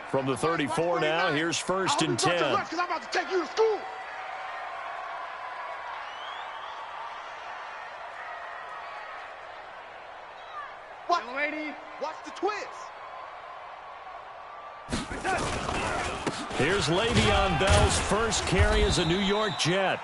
From the 34 now, here's 1st and 10. I'm about to take you to school. Watch the twist. Here's Le'Veon Bell's first carry as a New York Jet.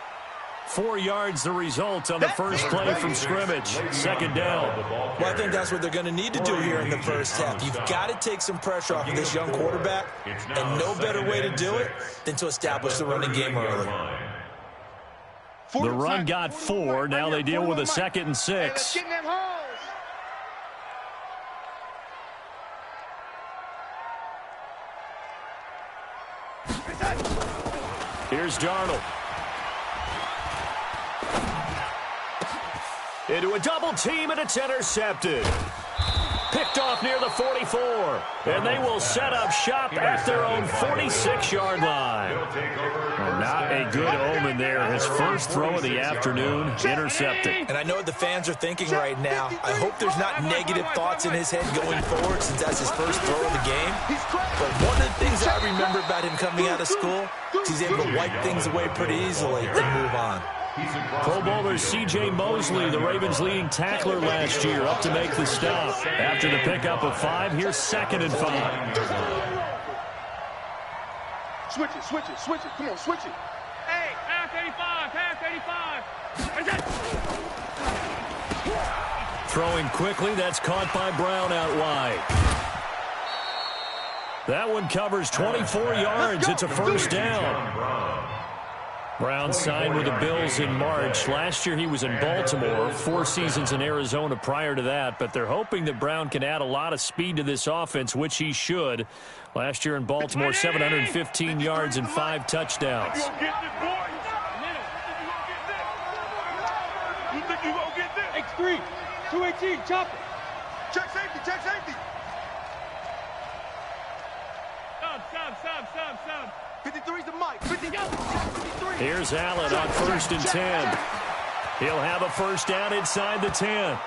4 yards the result on the first play from scrimmage. 2nd down. Well, I think that's what they're going to need to do here in the first half. You've got to take some pressure off of this young quarterback, and no better way to do it than to establish the running game early. The run got 4. Now they deal with a 2nd and 6. Here's Darnold. Into a double team, and it's intercepted. Picked off near the 44. And they will set up shop at their own 46-yard line. Well, not a good omen there. His first throw of the afternoon, intercepted. And I know what the fans are thinking right now. I hope there's not negative thoughts in his head going forward since that's his first throw of the game. But one of the things I remember about him coming out of school is he's able to wipe things away pretty easily and move on. Pro Bowler C.J. Mosley, the Ravens' leading tackler last year, up to make the stop. After the pickup of 5, here's 2nd and 5. Switch it. Come on, switch it. Hey, pass 35. Throwing quickly, that's caught by Brown out wide. That one covers 24 yards. It's a first down. Brown signed with the Bills in March. Last year he was in Baltimore, 4 seasons in Arizona prior to that, but they're hoping that Brown can add a lot of speed to this offense, which he should. Last year in Baltimore, 715 yards and 5 touchdowns. X3, 218, chop it. Check safety. Sub. 53's the mic. 53. Here's Allen on 1st and 10. He'll have a first down inside the 10.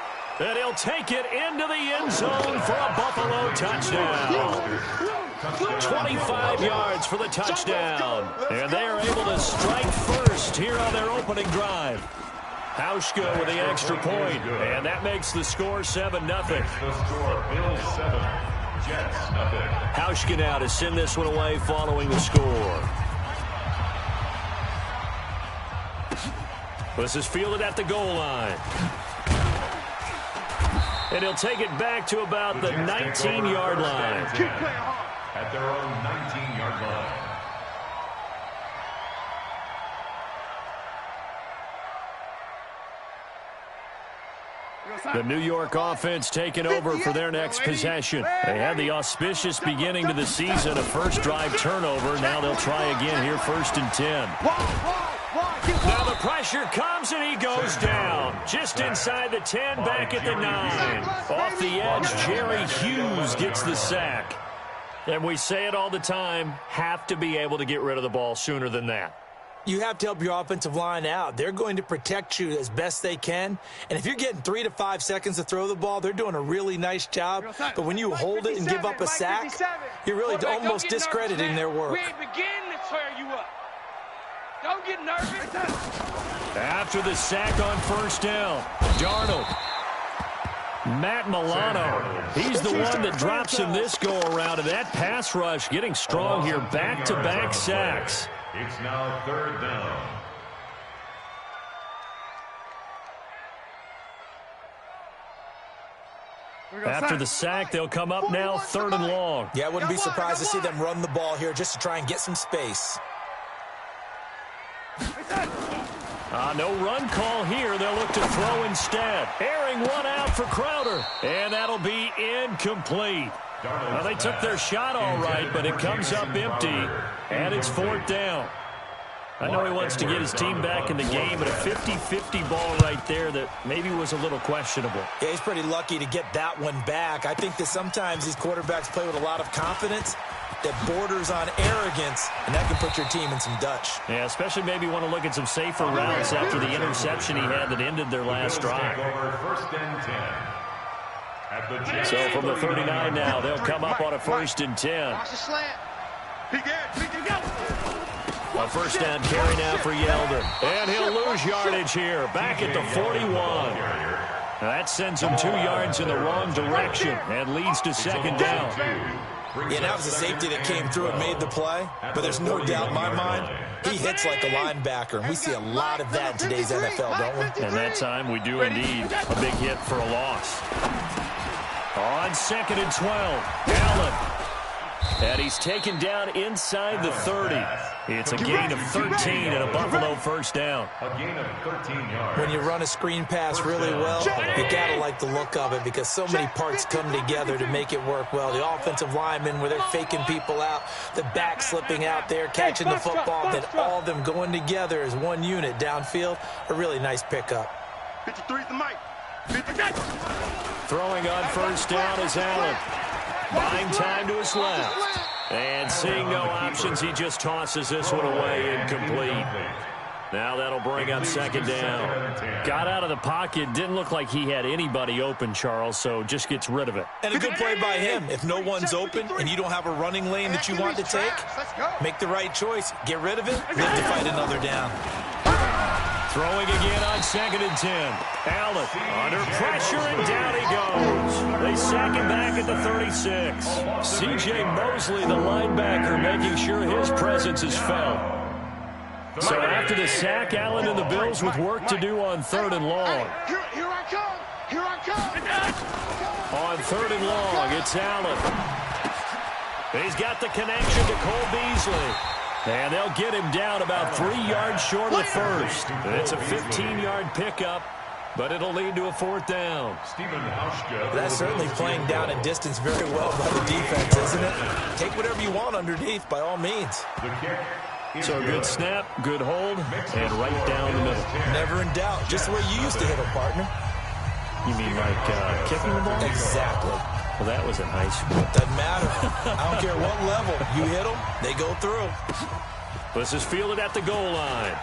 And he'll take it into the end zone for a Buffalo touchdown. 25 yards for the touchdown. And they are able to strike first here on their opening drive. Hauschka with the extra point, and that makes the score 7-0. Hauschka now to send this one away following the score. This is fielded at the goal line. And he'll take it back to about the 19-yard line. At their own 19-yard line. The New York offense taking over for their next possession. They had the auspicious beginning to the season, a first drive turnover. Now they'll try again here, 1st and 10. Now the pressure comes and he goes down. Just inside the 10, back at the 9. Off the edge, Jerry Hughes gets the sack. And we say it all the time, have to be able to get rid of the ball sooner than that. You have to help your offensive line out. They're going to protect you as best they can. And if you're getting 3 to 5 seconds to throw the ball, they're doing a really nice job. But when you hold it and give up a sack, you're really almost discrediting their work. We ain't beginning to tear you up. Don't get nervous. After the sack on first down, Darnold. Matt Milano, he's the one that drops him this go-around. And that pass rush getting strong here, back-to-back sacks. It's now 3rd down. After the sack, they'll come up now 3rd and long. Yeah, I wouldn't be surprised to see them run the ball here just to try and get some space. No run call here. They'll look to throw instead. Airing one out for Crowder. And that'll be incomplete. Well, they took their shot all right, but it comes up empty, and it's 4th down. I know he wants to get his team back in the game, but a 50-50 ball right there that maybe was a little questionable. Yeah, he's pretty lucky to get that one back. I think that sometimes these quarterbacks play with a lot of confidence that borders on arrogance, and that can put your team in some Dutch. Yeah, especially maybe want to look at some safer routes after the interception he had that ended their last drive. 1st and 10. At So from the 39 now, they'll come up on a 1st and 10. Watch the slant. A first down carry now for Yeldon. And he'll lose yardage here. Back at the 41. That sends him 2 yards in the wrong direction and leads to 2nd down. Yeah, that was a safety that came through and made the play. But there's no doubt in my mind, he hits like a linebacker. And we see a lot of that in today's NFL, don't we? And that time we do indeed. A big hit for a loss. On 2nd and 12, Allen. And he's taken down inside the 30. It's a gain of 13 and a Buffalo first down. A gain of 13 yards. When you run a screen pass really well, you got to like the look of it because so many parts come together to make it work well. The offensive linemen, where they're faking people out, the back slipping out there, catching the football, then all of them going together as one unit downfield. A really nice pickup. 53 is the mic. 53. Throwing on first down is Allen. Buying time to his left. And seeing no options, he just tosses this one away incomplete. Now that'll bring up 2nd down. Got out of the pocket. Didn't look like he had anybody open, Charles, so just gets rid of it. And a good play by him. If no one's open and you don't have a running lane that you want to take, make the right choice. Get rid of it. Live to fight another down. Throwing again on 2nd and 10. Allen under pressure, and down he goes. They sack him back at the 36. C.J. Mosley, the linebacker, making sure his presence is felt. So after the sack, Allen and the Bills with work to do on 3rd and long. Here I come. Here I come. On 3rd and long, it's Allen. He's got the connection to Cole Beasley. And they'll get him down about 3 yards short of the first. It's a 15-yard pickup, but it'll lead to a 4th down. That's certainly playing down and distance very well by the defense, isn't it? Take whatever you want underneath, by all means. So good snap, good hold, and right down the middle. Never in doubt. Just the way you used to hit them, partner. You mean like kicking the ball? Exactly. Well, that was in high school. Doesn't matter. I don't care what level. You hit them, they go through. This is fielded at the goal line.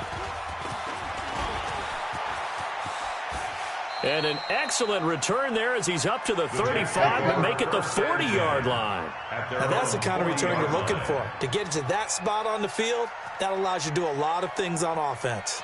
And an excellent return there as he's up to the 35, but make it the 40-yard line. Now that's the kind of return you're looking for. To get to that spot on the field, that allows you to do a lot of things on offense.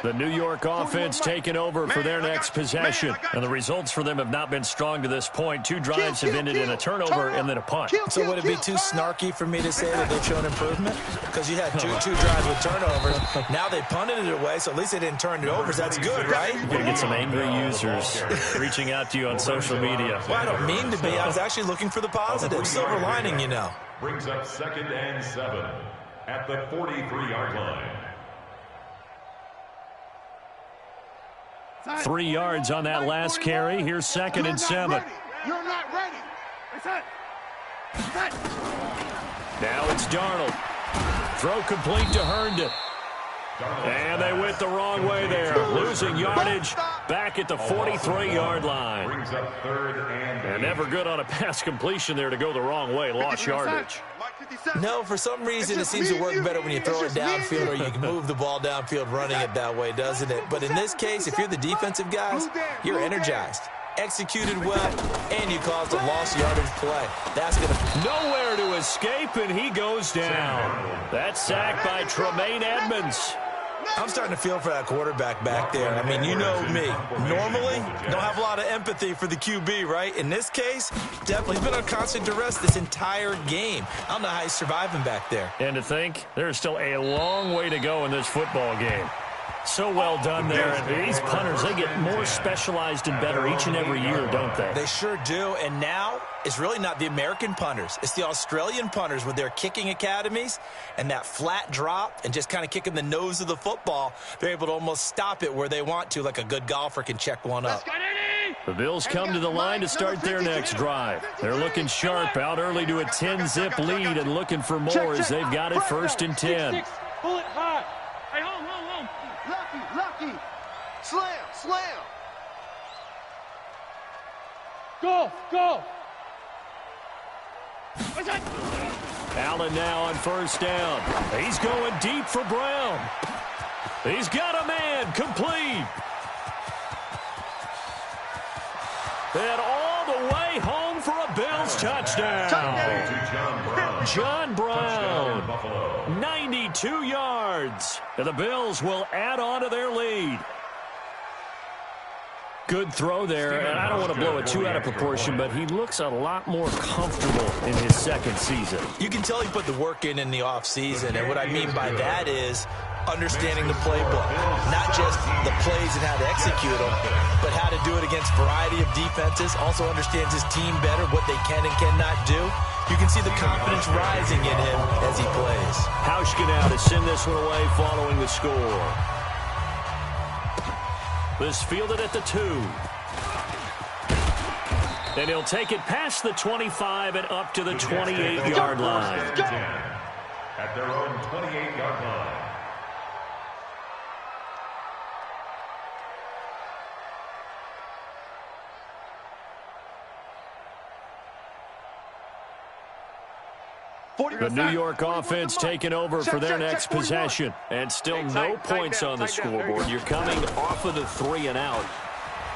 The New York offense taking over for their next possession. And the results for them have not been strong to this point. 2 drives have ended in a turnover and then a punt. So would it be too snarky for me to say that they've shown improvement? Because you had two drives with turnovers. Now they punted it away, so at least they didn't turn it over. So that's good, right? You're going to get some angry users reaching out to you on social media. Well, I don't mean to be. I was actually looking for the positive. Silver lining, you know. Brings up 2nd and 7 at the 43-yard line. 3 yards on that last carry. Here's 2nd and 7. You're not ready. Now it's Darnold. Throw complete to Herndon. And they went the wrong way there. Losing yardage back at the 43-yard line. Brings up 3rd and never good on a pass completion there to go the wrong way. Lost yardage. No, for some reason it seems to work better when you throw it downfield or you can move the ball downfield running it that way, doesn't it? But in this case, if you're the defensive guys, you're energized, executed well, and you caused a lost yardage play. That's going to... Nowhere to escape, and he goes down. That sack by Tremaine Edmonds. I'm starting to feel for that quarterback back there. I mean, you know me. Normally, don't have a lot of empathy for the QB, right? In this case, definitely he's been on constant duress this entire game. I don't know how he's surviving back there. And to think, there's still a long way to go in this football game. So well done there. And these punters, they get more specialized and better each and every year, don't they? They sure do. And now it's really not the American punters. It's the Australian punters with their kicking academies and that flat drop and just kind of kicking the nose of the football. They're able to almost stop it where they want to, like a good golfer can check one up. The Bills come to the line to start their next drive. They're looking sharp, out early to a 10-zip lead and looking for more as they've got it 1st and 10. Pull it high. Hey, home. Lucky. Slam. Go. Allen now on 1st down. He's going deep for Brown. He's got a man, complete. And all the way home for a Bills touchdown. John Brown, 92 yards. And the Bills will add on to their lead. Good throw there, and I don't want to blow it too out of proportion, but he looks a lot more comfortable in his second season. You can tell he put the work in the offseason, and what I mean by that is understanding the playbook. Not just the plays and how to execute them, but how to do it against a variety of defenses. Also understands his team better, what they can and cannot do. You can see the confidence rising in him as he plays. Hauschka now to send this one away following the score. This fielded at the 2. And he'll take it past the 25 and up to the 28-yard line. At their own 28-yard line. The New York offense taking over for their next possession. And still no points on the scoreboard. You're coming off of the 3 and out.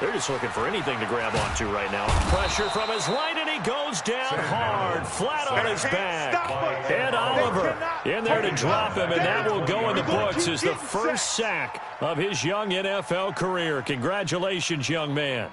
They're just looking for anything to grab onto right now. Pressure from his right, and he goes down hard, flat on his back. Ed Oliver in there to drop him, and that will go in the books as the first sack of his young NFL career. Congratulations, young man.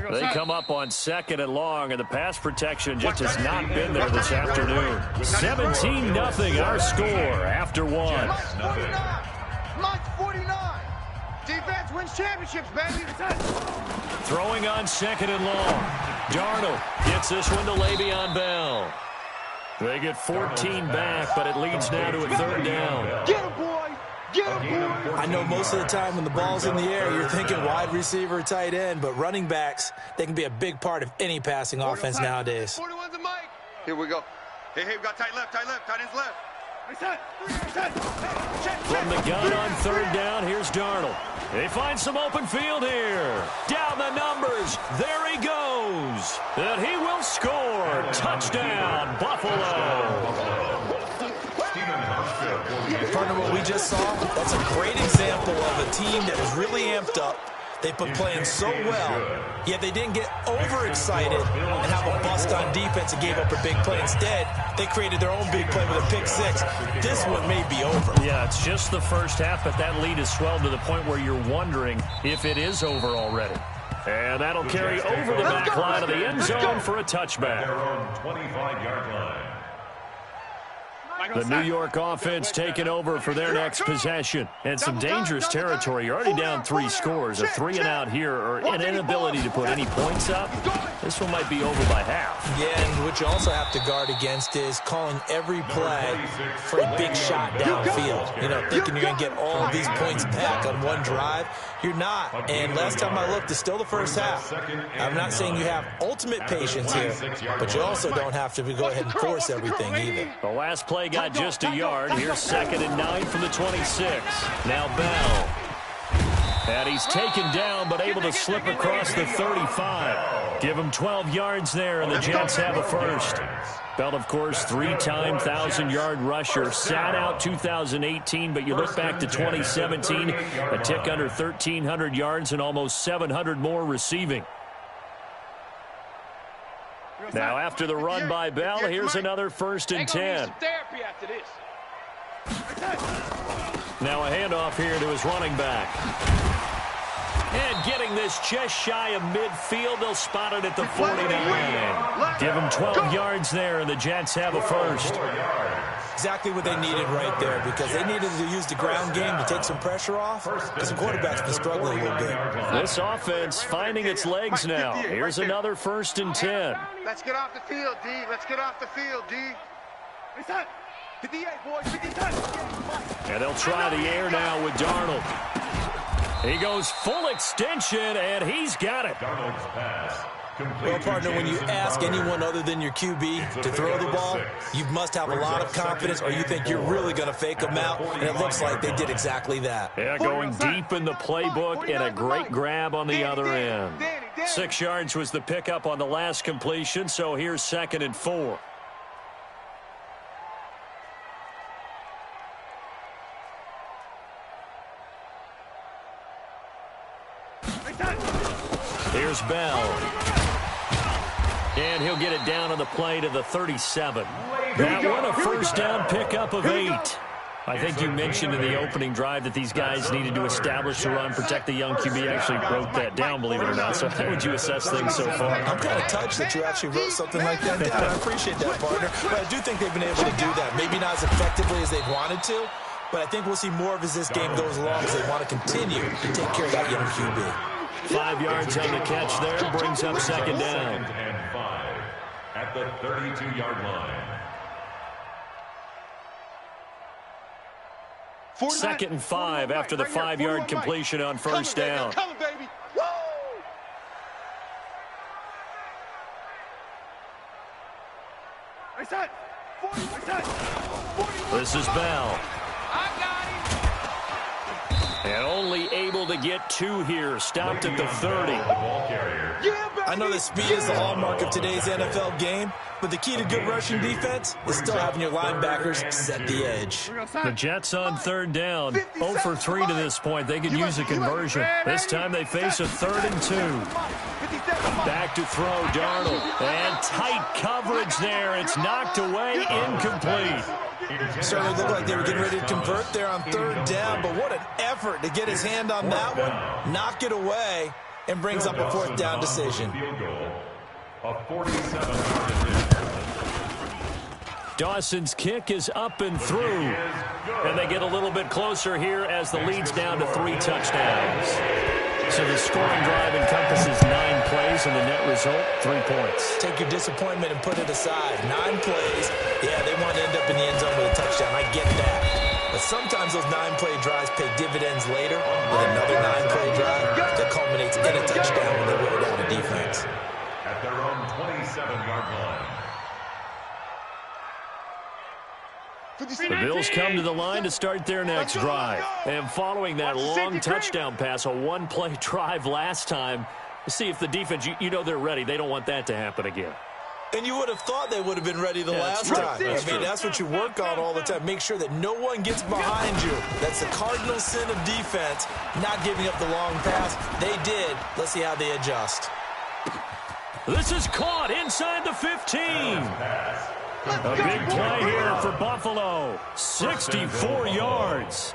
They come up on 2nd and long, and the pass protection just has not been there this afternoon. 17-0 our score after 1. Mike 49. Defense wins championships, baby. Throwing on 2nd and long. Darnold gets this one to Le'Veon Bell. They get 14 back, but it leads now to a 3rd down. Get him, boy. I know most of the time when the ball's in the air, you're thinking wide receiver, tight end, but running backs, they can be a big part of any passing offense nowadays. 41's a Mike. Here we go. Hey, we got tight left, tight ends left. From the gun on 3rd down, here's Darnold. They find some open field here. Down the numbers. There he goes. And he will score. Touchdown, Buffalo. Partner, what we just saw, that's a great example of a team that was really amped up. They've been playing so well, yet they didn't get overexcited and have a bust on defense and gave up a big play. Instead, they created their own big play with a pick 6. This one may be over. Yeah, it's just the first half, but that lead has swelled to the point where you're wondering if it is over already. And that'll carry over the back line of the end zone for a touchback. Their own 25-yard line. The New York offense taking over for their next possession. And some dangerous territory. You're already down 3 scores. A 3 and out here, or an inability to put any points up. This one might be over by half. Yeah, and what you also have to guard against is calling every play for a big shot downfield. You know, thinking you're going to get all of these points back on one drive. You're not. And last time I looked, it's still the first half. I'm not saying you have ultimate patience here, but you also don't have to go ahead and force everything either. The last play got just a yard. Here's 2nd and 9 from the 26. Now Bell. And he's taken down, but able to slip across the 35. Give him 12 yards there, and the Jets have a first. Bell, of course, 3-time 1,000-yard rusher. Sat out 2018, but you look back to 2017, a tick under 1,300 yards and almost 700 more receiving. Now, after the run by Bell, here's another 1st and 10. Now a handoff here to his running back. And getting this just shy of midfield, they'll spot it at the 49. Give him 12 yards there, and the Jets have a first. Exactly what they needed right there, because they needed to use the ground game to take some pressure off, because the quarterback's been struggling a little bit. This offense finding its legs now. Here's another 1st and 10. Let's get off the field, D. Let's get off the field, D. And they'll try the air now with Darnold. He goes full extension, and he's got it. Darnold's pass. Well, partner, when you ask anyone other than your QB to throw the ball, you must have a lot of confidence, or you think you're really going to fake them out, and it looks like they did exactly that. Yeah, going deep in the playbook, and a great grab on the other end. 6 yards was the pickup on the last completion, so here's 2nd and 4. Here's Bell. And he'll get it down on the play to the 37. That one a first down pickup of 8. I think you mentioned in the opening drive that these guys needed to establish the run, protect the young QB. Actually wrote that down, believe it or not. So how would you assess things so far? I'm kind of touched that you actually wrote something like that down. I appreciate that, partner. But I do think they've been able to do that. Maybe not as effectively as they wanted to, but I think we'll see more of as this game goes along as they want to continue to take care of that young QB. 5 yards on the catch there, brings up second down. And 5 at the 32-yard line. 2nd and 5 after the 5-yard completion on first down. This is Bell. And only able to get 2 here. Stopped at the 30. I know that speed is the hallmark of today's NFL game, but the key to good rushing defense is still having your linebackers set the edge. The Jets on 3rd down. 0 for 3 to this point. They could use a conversion. This time they face a 3rd and 2. Back to throw, Darnold. And tight coverage there. It's knocked away, incomplete. Certainly looked like they were getting ready to convert there on 3rd down, but what an effort to get his hand on that one, knock it away, and brings up a 4th down decision. Dawson's kick is up and through. And they get a little bit closer here as the lead's down to 3 touchdowns. So the scoring drive encompasses 9 plays, and the net result, 3 points. Take your disappointment and put it aside. 9 plays. Yeah, they want to end up in the end zone with a touchdown. I get that. But sometimes those 9-play drives pay dividends later with another 9-play drive that culminates in a touchdown when they wear down a defense. At their own 27-yard line. The Bills come to the line to start their next drive. And following that long touchdown pass, a 1-play drive last time, see if the defense, you know they're ready. They don't want that to happen again. And you would have thought they would have been ready the last time. That's what you work on all the time. Make sure that no one gets behind you. That's the cardinal sin of defense, not giving up the long pass. They did. Let's see how they adjust. This is caught inside the 15. A big play here for Buffalo. 64 yards.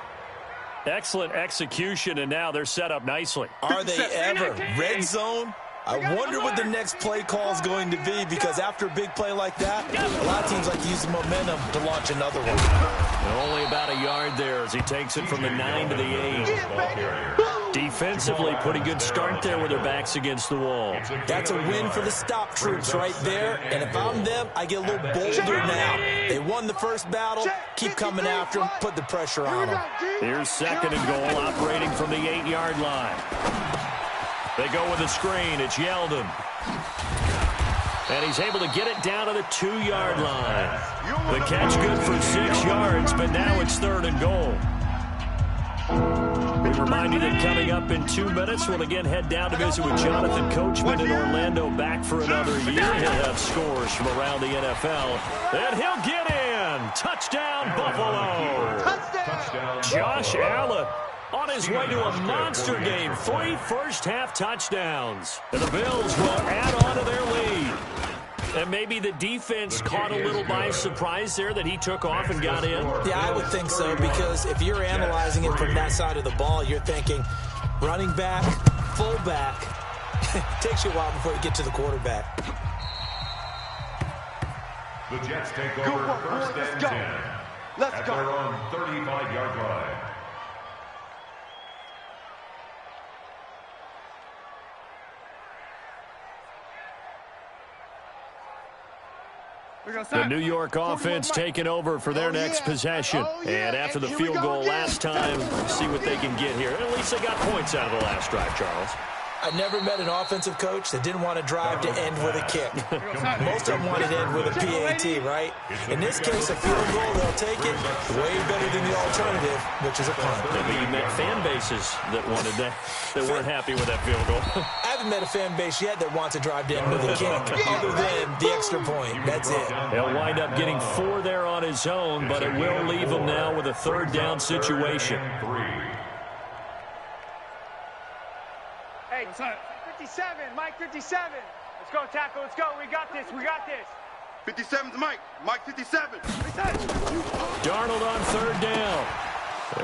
Excellent execution, and now they're set up nicely. Are they ever? Red zone? I wonder what the next play call is going to be, because after a big play like that, a lot of teams like to use the momentum to launch another one. And only about a yard there as he takes it from the 9 to the 8. Defensively, pretty good start there with their backs against the wall. That's a win for the stop troops right there. And if I'm them, I get a little bolder now. They won the first battle. Keep coming after them. Put the pressure on them. Here's 2nd and goal, operating from the 8-yard line. They go with a screen. It's Yeldon. And he's able to get it down to the 2-yard line. The catch good for 6 yards, but now it's 3rd and goal. We remind you that coming up in 2 minutes, we'll again head down to visit with Jonathan Coachman in Orlando, back for another year. He'll have scores from around the NFL. And he'll get in. Touchdown, Buffalo. Josh Allen on his way to a monster game. 3 first-half touchdowns. And the Bills will add on to their lead. And maybe the defense caught a little by surprise there that he took off and got in. Yeah, I would think so, because if you're analyzing it from that side of the ball, you're thinking running back, fullback. It takes you a while before you get to the quarterback. The Jets take over 1st and 10 at their own 35-yard line. The New York offense taking over for their next possession. And after the field goal last time, see what they can get here. At least they got points out of the last drive, Charles. I never met an offensive coach that didn't want to drive to end with a kick. Most of them wanted to end with a PAT, right? In this case, a field goal, they'll take it. Way better than the alternative, which is a punt. Maybe you met fan bases that wanted that, that weren't happy with that field goal. I haven't met a fan base yet that wants to drive to end with a kick, other than the extra point. That's it. He'll wind up getting 4 there on his own, but it will leave him now with a 3rd down situation. 57. Mike 57. Let's go, tackle. Let's go. We got this. We got this. 57's Mike. Mike 57. Darnold on third down.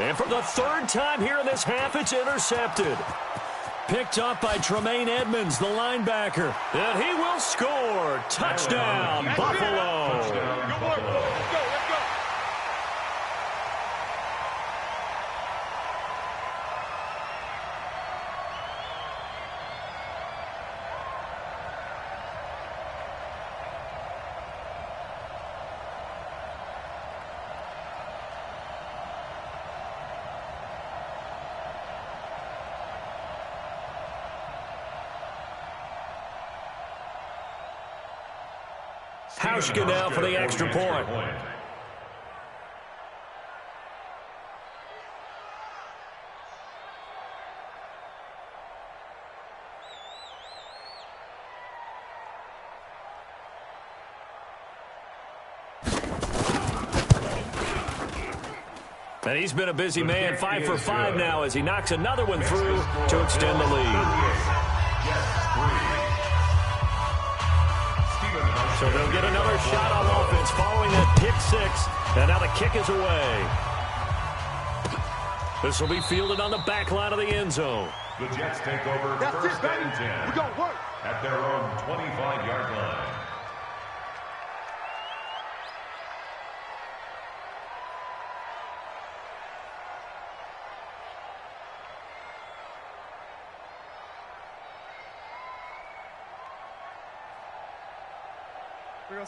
And for the third time here in this half, it's intercepted. Picked up by Tremaine Edmonds, the linebacker. And he will score. Touchdown, Buffalo. Touchdown, Buffalo. Let's go. Let's go. Hauschka now for the extra point. And he's been a busy man, 5 for 5 now as he knocks another one through to extend the lead. So they'll get another shot on offense following that pick six. And now the kick is away. This will be fielded on the back line of the end zone. The Jets take over first and 10 at their own 25-yard line.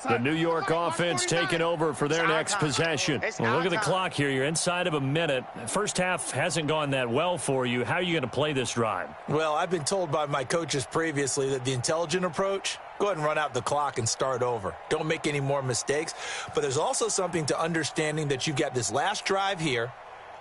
The New York offense taking over for their next possession. Well, look at the clock here. You're inside of a minute. First half hasn't gone that well for you. How are you going to play this drive? Well, I've been told by my coaches previously that the intelligent approach, go ahead and run out the clock and start over. Don't make any more mistakes. But there's also something to understanding that you got this last drive here.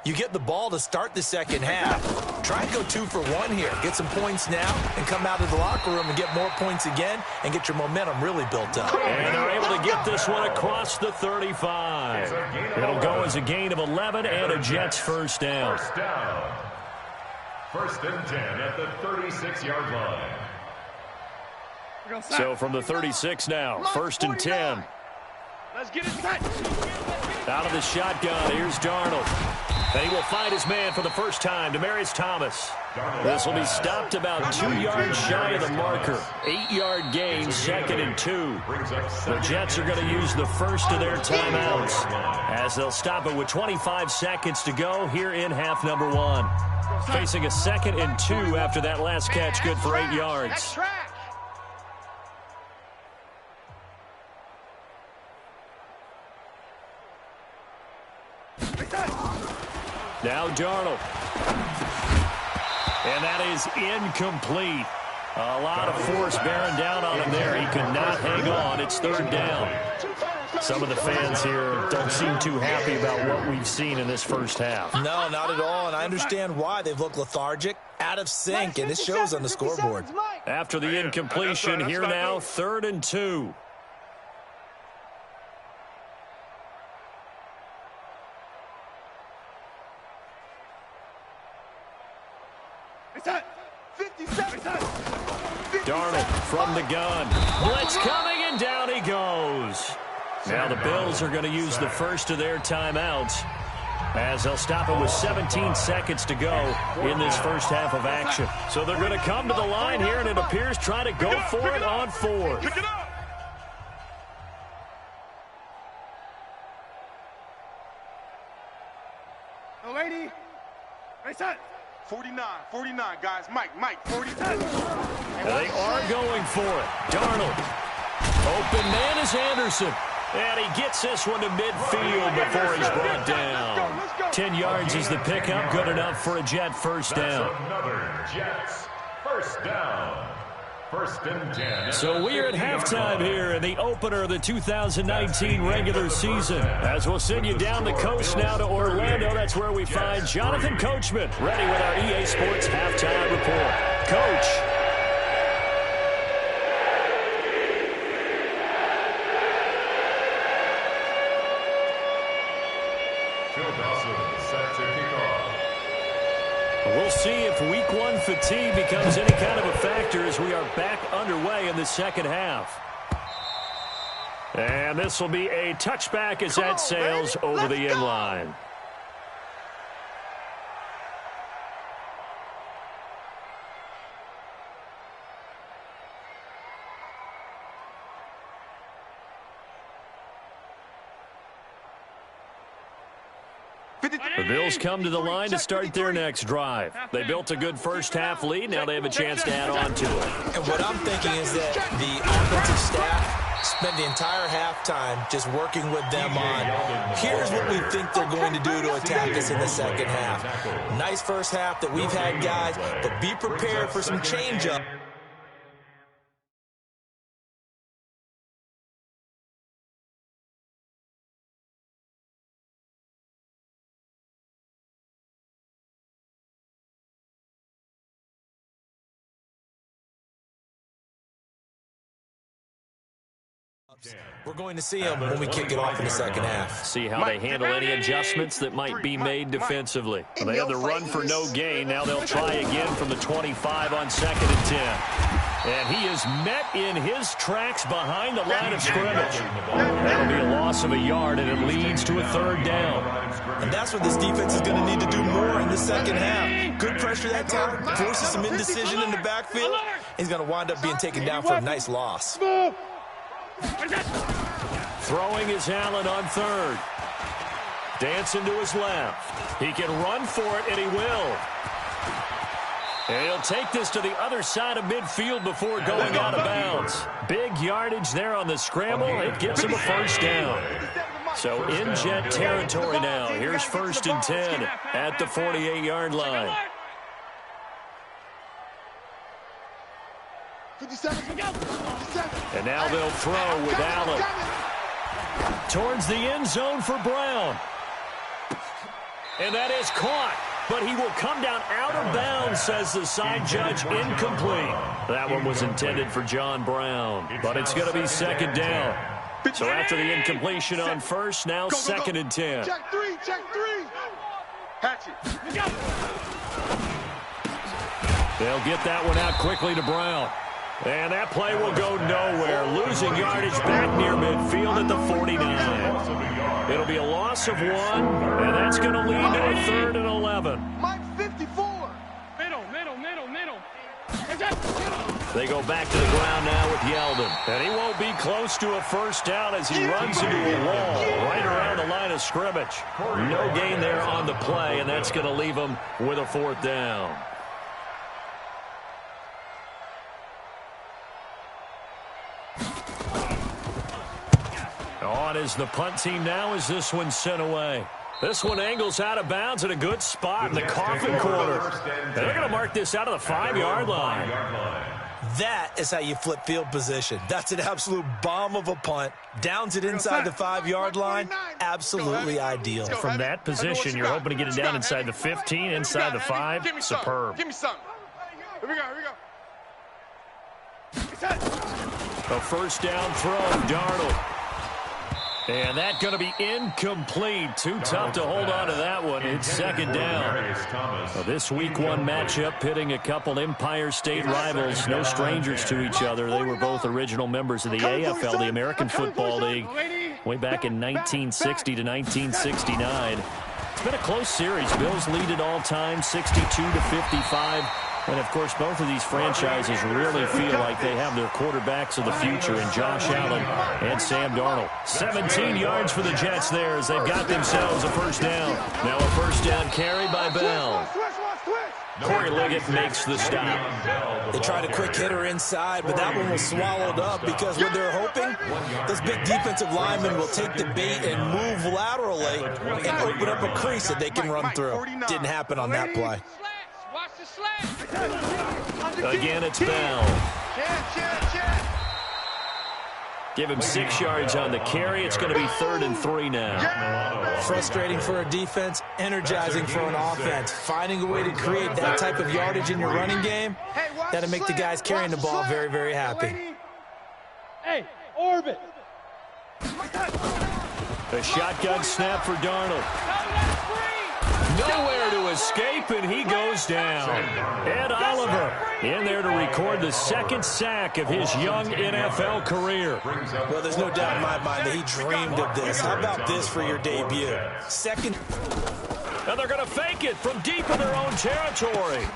You get the ball to start the second half. Try and go 2 for 1 here. Get some points now and come out of the locker room and get more points again and get your momentum really built up. And they're able to get this one across the 35. It'll go as a gain of 11 and a Jets first down. First down. First and 10 at the 36-yard line. So from the 36 now, first and 10. Let's get it set. Out of the shotgun, here's Darnold. And he will find his man for the first time, Demaryius Thomas. This will be stopped about 2 yards shy of the marker. 8-yard gain, second and 2. The Jets are going to use the first of their timeouts as they'll stop it with 25 seconds to go here in half number 1. Facing a second and 2 after that last catch, good for 8 yards. Now Darnold. And that is incomplete. A lot of force bearing down on him there. He could not hang on. It's third down. Some of the fans here don't seem too happy about what we've seen in this first half. No, not at all, and I understand why. They've looked lethargic, out of sync, and it shows on the scoreboard. After the incompletion, here now, third and 2. Darnold from the gun. Blitz coming, and down he goes. Now the Bills are going to use the first of their timeouts as they'll stop it with 17 seconds to go in this first half of action. So they're going to come to the line here, and it appears try to go for it on 4. Pick it up. No lady. Reset. 49, guys. Mike, 49. They are going for it. Darnold. Open man is Anderson. And he gets this one to midfield before he's brought down. 10 yards is the pickup. Good enough for a Jet first down. Another Jets first down. First and 10. So we are at halftime here in the opener of the 2019 regular season. As we'll send you down the coast now to Orlando, that's where we find Jonathan Coachman ready with our EA Sports halftime report. Coach. Phil Dawson set to kick off. We'll see if week one fatigue becomes any kind of a factor as we are back underway in the second half. And this will be a touchback as that sails over the end line. The Bills come to the line to start their next drive. They built a good first-half lead. Now they have a chance to add on to it. And what I'm thinking is that the offensive staff spent the entire halftime just working with them on, here's what we think they're going to do to attack us in the second half. Nice first half that we've had, guys, but be prepared for some change-up. We're going to see them when we kick it off in the second half. See how they handle any adjustments that might be made defensively. They had the run for no gain. Now they'll try again from the 25 on 2nd and 10. And he is met in his tracks behind the line of scrimmage. That'll be a loss of a yard, and it leads to a 3rd down. And that's what this defense is going to need to do more in the second half. Good pressure that time, forces some indecision in the backfield. He's going to wind up being taken down for a nice loss. Throwing is Allen on 3rd. Dancing to his left. He can run for it, and he will. And he'll take this to the other side of midfield before going out of bounds. Big yardage there on the scramble. It gets him a 1st down. So in Jet territory now. Here's 1st and 10 at the 48-yard line. 57. And now they'll throw with Allen. Towards the end zone for Brown. And that is caught. But he will come down out of bounds, says the side judge. Incomplete. That one was intended for John Brown. But it's going to be 2nd down. So after the incompletion on 1st, now 2nd and 10. Check 3. Hatch it. They'll get that one out quickly to Brown. And that play will go nowhere. Losing yardage back near midfield at the 49. It'll be a loss of 1, and that's going to lead to a 3rd and 11. Mike 54. Middle. They go back to the ground now with Yeldon. And he won't be close to a 1st down as he runs into a wall right around the line of scrimmage. No gain there on the play, and that's going to leave him with a 4th down. On is the punt team now as this one sent away. This one angles out of bounds at a good spot in the coffin corner. And they're going to mark this out of the 5-yard line. That is how you flip field position. That's an absolute bomb of a punt. Downs it inside the 5-yard line. Absolutely ideal. From that position, you're hoping to get it down inside the 15, inside the 5. Superb. Give me something. Here we go. A 1st down throw, Darnold. And that's going to be incomplete. Too tough to hold on to that one. It's 2nd down. Well, this week 1 matchup pitting a couple Empire State rivals. No strangers to each other. They were both original members of the AFL, the American Football League, way back in 1960 to 1969. It's been a close series. Bills lead it all time, 62-55. And, of course, both of these franchises really feel like they have their quarterbacks of the future in Josh Allen and Sam Darnold. 17 yards for the Jets there as they've got themselves a 1st down. Now a 1st down carry by Bell. Corey Liggett makes the stop. They tried a quick hitter inside, but that one was swallowed up because what they're hoping, those big defensive linemen will take the bait and move laterally and open up a crease that they can run through. Didn't happen on that play. Watch the slant. Again, it's Bell. Give him 6 yards on the carry. It's going to be 3rd and 3 now. Frustrating for a defense, energizing for an offense. Finding a way to create that type of yardage in your running game, that'll make the guys carrying the ball very, very happy. Hey, orbit. A shotgun snap for Darnold. nowhere to escape, and he goes down. Ed Oliver in there to record the second sack of his young NFL career. Well, there's no doubt in my mind that he dreamed of this. How about this for your debut? Second. And they're going to fake it from deep in their own territory.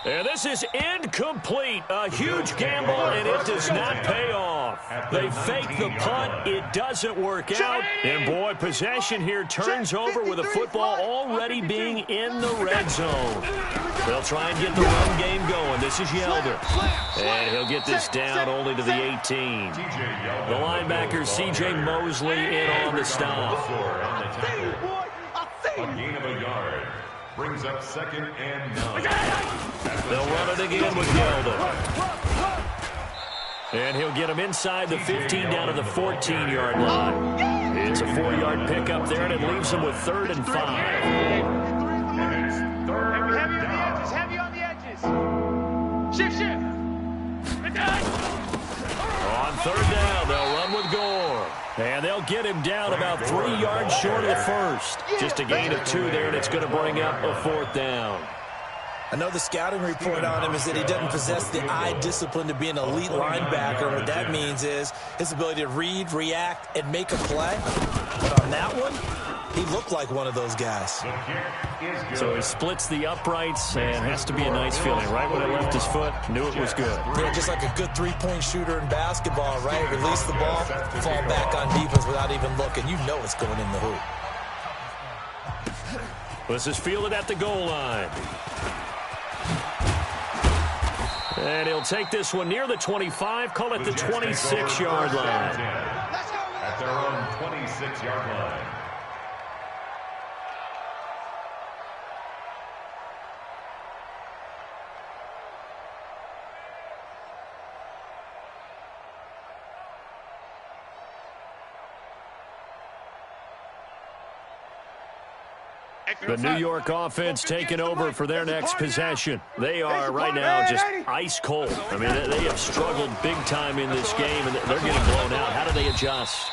And this is incomplete. A huge gamble, and it does not pay off. They fake the punt. It doesn't work out. And, boy, possession here turns over with a football already being in the red zone. They'll try and get the run game going. This is Yelder. And he'll get this down only to the 18. The linebacker, C.J. Mosley, in on the stop. A gain of a yard. Brings up 2nd and 9. They'll run it again with Yeldon. And he'll get him inside the 15 down to the 14-yard line. It's a 4-yard pickup there, and it leaves him with 3rd and 5. And it's 3rd down. Heavy on the edges. Shift. On 3rd down, they'll run with Gore. And they'll get him down about 3 yards short of the first. Just a gain of 2 there, and it's going to bring up a 4th down. I know the scouting report on him is that he doesn't possess the eye discipline to be an elite linebacker. What that means is his ability to read, react, and make a play. But on that one, he looked like one of those guys. So he splits the uprights, and has to be a nice feeling. Right when it left his foot, knew it was good. Yeah, just like a good three-point shooter in basketball, right? Release the ball, fall back on defense without even looking. You know it's going in the hoop. This is fielded at the goal line. And he'll take this one near the 25, call it the 26-yard line. At their own 26-yard line. The New York offense taking over for their next possession. They are right now just ice cold. I mean, they have struggled big time in this game, and they're getting blown out. How do they adjust?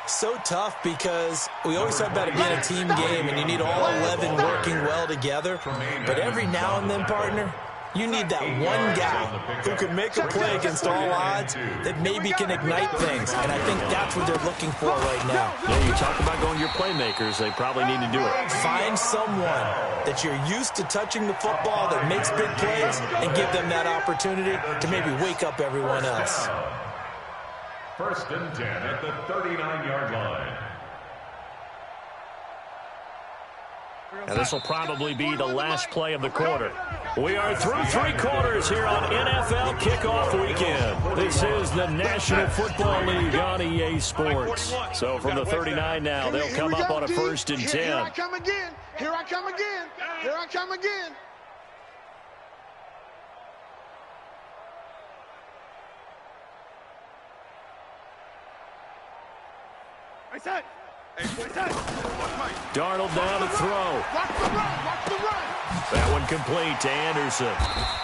So tough because we always talk about it being a team game, and you need all 11 working well together. But every now and then, partner, you need that one guy who can make a play against all odds that maybe can ignite things. And I think that's what they're looking for right now. Yeah, you talk about going your playmakers. They probably need to do it. Find someone that you're used to touching the football that makes big plays and give them that opportunity to maybe wake up everyone else. 1st and 10 at the 39-yard line. And this will probably be the last play of the quarter. We are through 3 quarters here on NFL Kickoff Weekend. This is the National Football League on EA Sports. So from the 39 now, they'll come up on a 1st and 10. Here I come again. Here I come again. Here I come again. Darnold down to throw. That one complete to Anderson.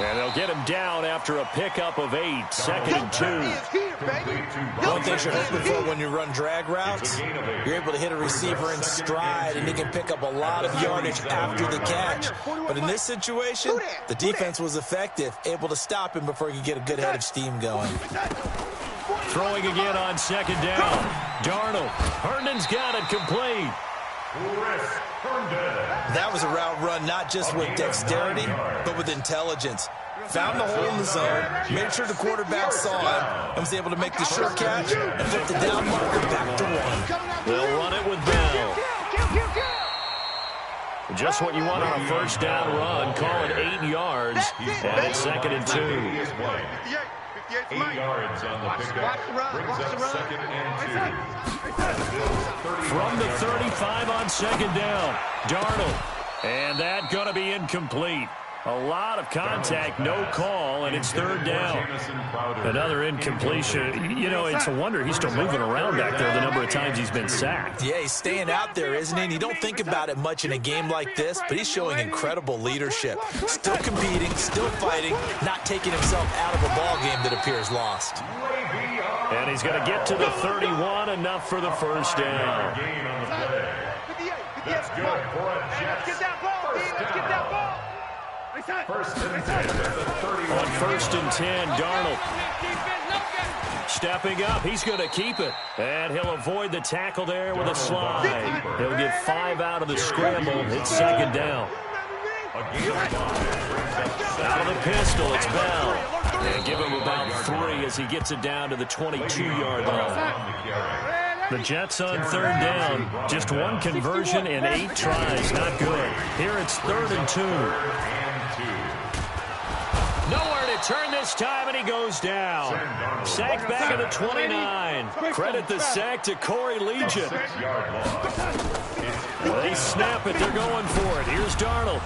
And they'll get him down after a pickup of 8. 2nd and 2. One thing you're hoping for when you run drag routes, you're able to hit a receiver in stride, and he can pick up a lot of yardage after the catch. But in this situation, the defense was effective, able to stop him before he could get a good head of steam going. Throwing again on 2nd down. Darnold. Herndon's got it complete. That was a route run not just with dexterity, but with intelligence. Found the hole in the zone, made sure the quarterback saw him, and was able to make the sure catch and flip the down marker back to 1. They'll run it with Bell. Just what you want on a 1st down run. Call it 8 yards, and it's 2nd and 2. 8 yards on the pickup. Brings up 2nd and 2. From the 35 on 2nd down, Darnold. And that going to be incomplete. A lot of contact, no call, and it's 3rd down. Another incompletion. You know, it's a wonder he's still moving around back there the number of times he's been sacked. Yeah, he's staying out there, isn't he? And you don't think about it much in a game like this, but he's showing incredible leadership. Still competing, still fighting, not taking himself out of a ball game that appears lost. And he's going to get to the 31, enough for the 1st down. That's good for a Jets. Let's get that ball, D. Let's get that ball. First and 10 at the 31. On first and 10, Darnold stepping up. He's going to keep it. And he'll avoid the tackle there with a slide. He'll get 5 out of the scramble. It's second down. Out of the pistol, it's Bell. And give him about 3 as he gets it down to the 22-yard line. The Jets on third down. Just 1 conversion in 8 tries. Not good. Here it's 3rd and 2. Nowhere to turn this time, and he goes down. Sack back at the 29. Credit the sack to Corey Legion. They snap it. They're going for it. Here's Darnold.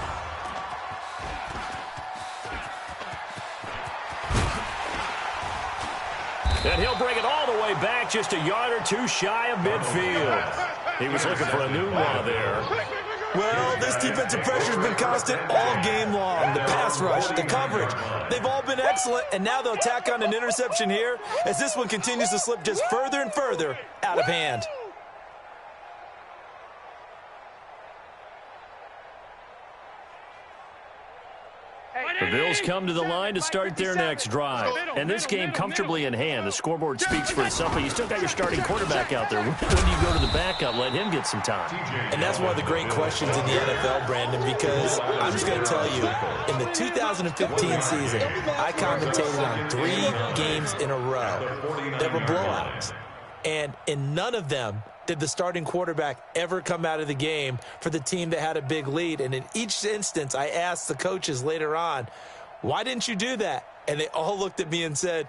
And he'll bring it all the way back, just a yard or 2 shy of midfield. He was looking for a new one there. Well, this defensive pressure has been constant all game long. The pass rush, the coverage, they've all been excellent, and now they'll tack on an interception here as this one continues to slip just further and further out of hand. The Bills come to the line to start their next drive. And this game comfortably in hand. The scoreboard speaks for itself, but you still got your starting quarterback out there. When do you go to the backup? Let him get some time. And that's one of the great questions in the NFL, Brandon, because I'm just going to tell you, in the 2015 season, I commentated on 3 games in a row that were blowouts. And in none of them did the starting quarterback ever come out of the game for the team that had a big lead. And in each instance, I asked the coaches later on, why didn't you do that? And they all looked at me and said,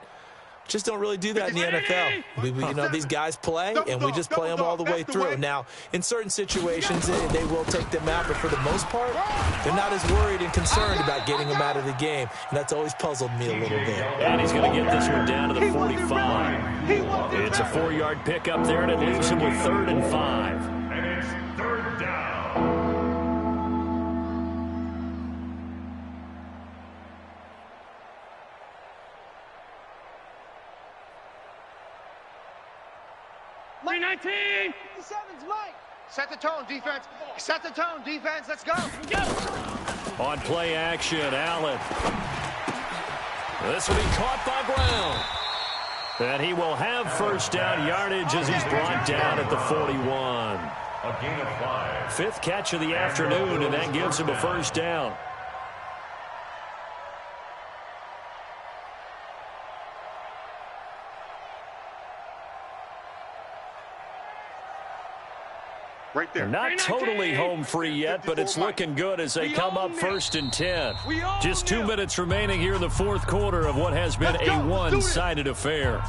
just don't really do that in the NFL. You know, these guys play, and we just play them all the way through. Now, in certain situations, they will take them out, but for the most part, they're not as worried and concerned about getting them out of the game, and that's always puzzled me a little bit. And he's going to get this one down to the 45. It's a 4-yard pickup there, and it leaves him with 3rd and 5. And it's 3rd down. Mike 19. 57's Mike. Set the tone, defense. Set the tone, defense. Let's go. On play action, Allen. This will be caught by Brown. And he will have first down yardage as he's brought down at the 41. A gain of 5. 5th catch of the afternoon, and that gives him a first down. Right there. They're not totally home free yet, but it's looking good as they come up 1st and 10. Just 2 minutes remaining here in the 4th quarter of what has been a one-sided affair.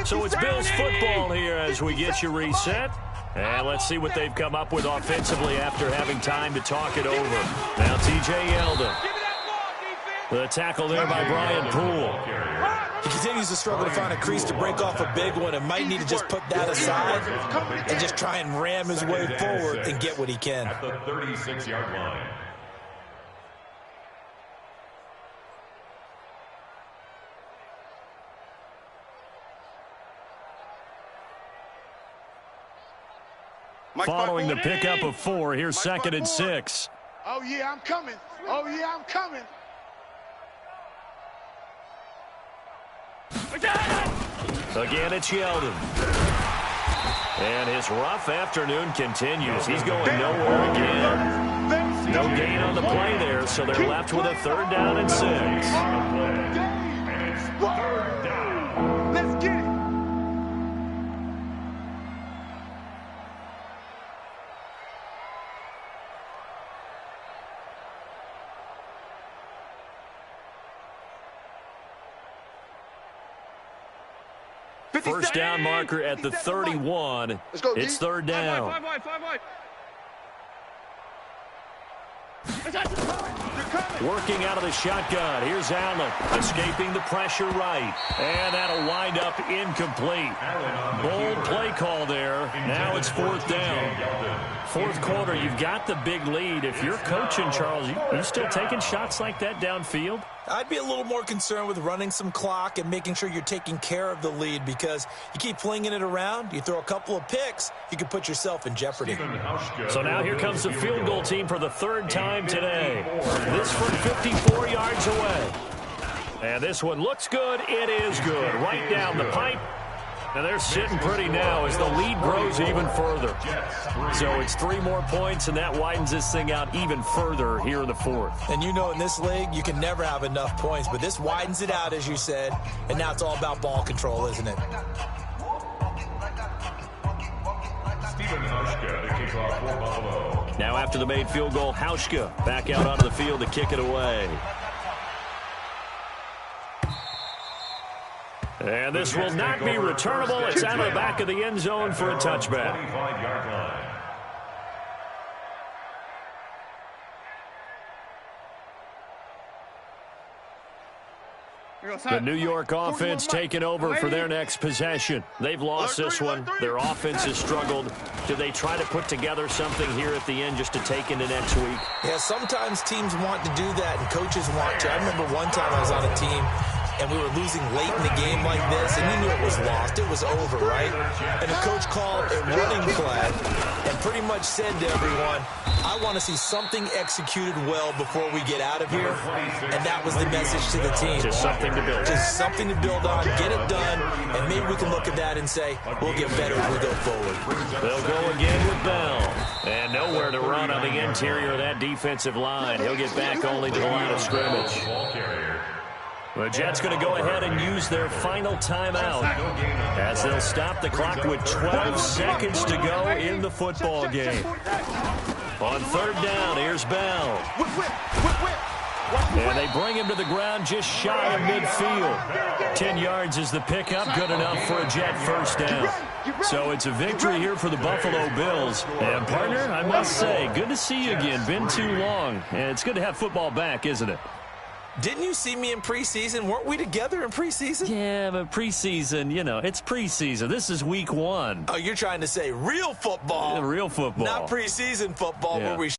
So it's Bills football here as we get you reset. And let's see what they've come up with offensively after having time to talk it over. Now T.J. Yeldon. The tackle there by Brian Poole. He continues to struggle to find a crease to break off a big one and might need to just put that aside and just try and ram his way forward and get what he can. At the 36-yard line. Following the pickup of 4, here's 2nd and 6. Oh, yeah, I'm coming. Oh, yeah, I'm coming. Again, it's Yeldon. And his rough afternoon continues. He's going nowhere again. No gain on the play there, so they're left with a 3rd down and 6. And it's 3rd down. Let's get it. First down marker at the 31. It's 3rd down. 5 wide. Working out of the shotgun. Here's Allen. Escaping the pressure right. And that'll wind up incomplete. Bold play call there. Now it's 4th down. Fourth quarter, you've got the big lead. If you're coaching, Charles, you still taking shots like that downfield? I'd be a little more concerned with running some clock and making sure you're taking care of the lead, because you keep flinging it around, you throw a couple of picks, you can put yourself in jeopardy. So now here comes the field goal team for the third time today. This from 54 yards away. And this one looks good. It is good. Right down the pipe. And they're sitting pretty now as the lead grows even further. So it's 3 more points, and that widens this thing out even further here in the fourth. And you know in this league, you can never have enough points, but this widens it out, as you said, and now it's all about ball control, isn't it? Stephen Hauschka to kick off for Buffalo. Now after the made field goal, Hauschka back out onto the field to kick it away. And this will not be returnable. It's out of the back of the end zone for a touchback. 25-yard line. The New York offense taking over for their next possession. They've lost this one. Their offense has struggled. Do they try to put together something here at the end just to take into next week? Yeah, sometimes teams want to do that and coaches want to. I remember one time I was on a team and we were losing late in the game like this, and you knew it was lost. It was over, right? And the coach called a running play and pretty much said to everyone, I want to see something executed well before we get out of here. And that was the message to the team. Just something to build. Just something to build on, get it done, and maybe we can look at that and say, we'll get better as we go forward. They'll go again with Bell. And nowhere to run on the interior of that defensive line. He'll get back only to the line of scrimmage. The Jets going to go ahead and use their final timeout as they'll stop the clock with 12 seconds to go in the football game. On third down, here's Bell. And they bring him to the ground just shy of midfield. 10 yards is the pickup, good enough for a Jet first down. So it's a victory here for the Buffalo Bills. And, partner, I must say, good to see you again. Been too long. And it's good to have football back, isn't it? Didn't you see me in preseason? Weren't we together in preseason? Yeah, but preseason, you know, it's preseason. This is week 1. Oh, you're trying to say real football. Real football. Not preseason football where we